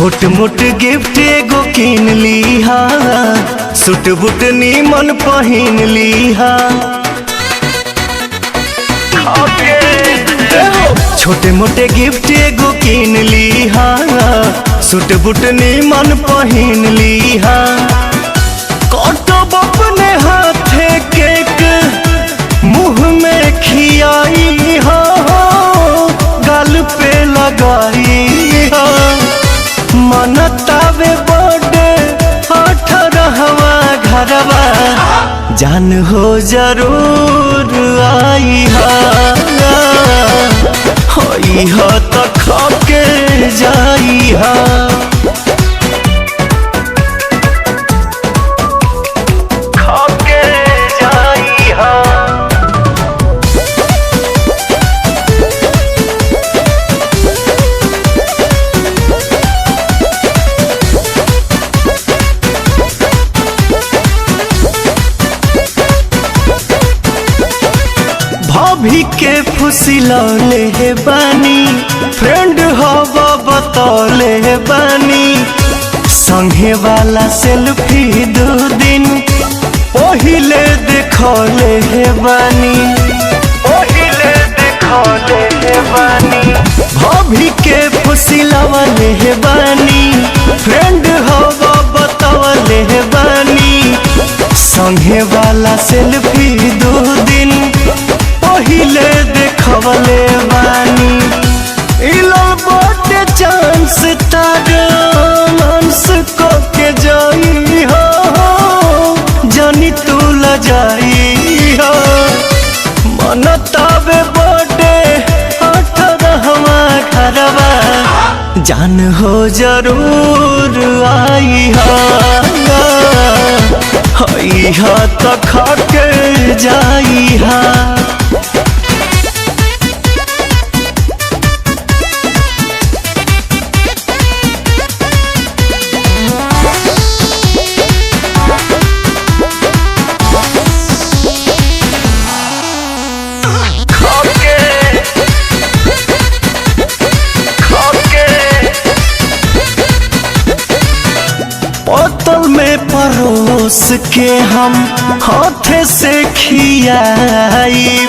छोट मोट गिफ्ट एगो किन लीहा, सूट बूट नीमन पहिन लीहा। छोटे मोटे गिफ्ट एगो किन लीहा, सूट बूट नीमन पहिन लीहा। कटब अपने हाथे केक मुँह में खियाई हो, गाल पे लगाई हो। मनतावे बर्थडे 18वां घरवा, जान हो जरूर आई हा तो खाके जाई हा। खाके जाई हा। भाभी के फुसिलौले हे बानी, फ्रेंड हवा बतौले हे बानी। संगे वाला सेल्फी 2 दिन पहिले देखौले हे बानी, पहिले देखौले हे बानी। भाभी के फुसिलौले हे बानी, फ्रेंड हवा बतौले हे बानी। संगे वाला सेल्फी 2 दिन पहिले देखवले बानी। इलल बर्थडे चांस तारमांस को के जाई हो, जानी तू लजाई हो। मनतावे बर्थडे 18वां घरवा, जान हो जरूर आई हा तो खाके जाई हा। बोतल में परोस के हम हाथे से खियाई।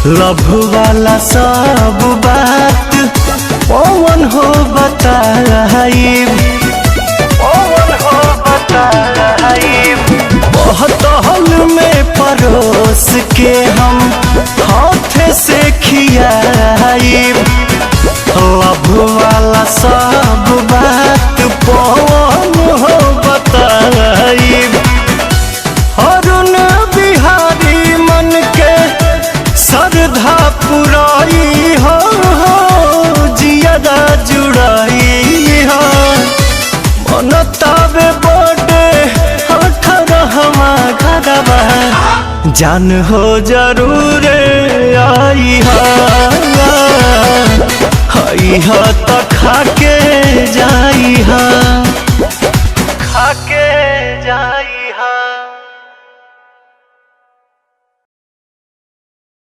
लव वाला सब बात पवन हो बताई, पवन हो बताई। बोतल में परोस के हम हाथे से खियाई। लव वाला सब बात पवन हो बताई। अरुण बिहारी मन के श्रद्धा पुराई हो, जियादा जुड़ाई हो। मनतावे बर्थडे 18वां घरवा, जान हो जरूर आई हा तो खाके जाई हा। खाके जाई।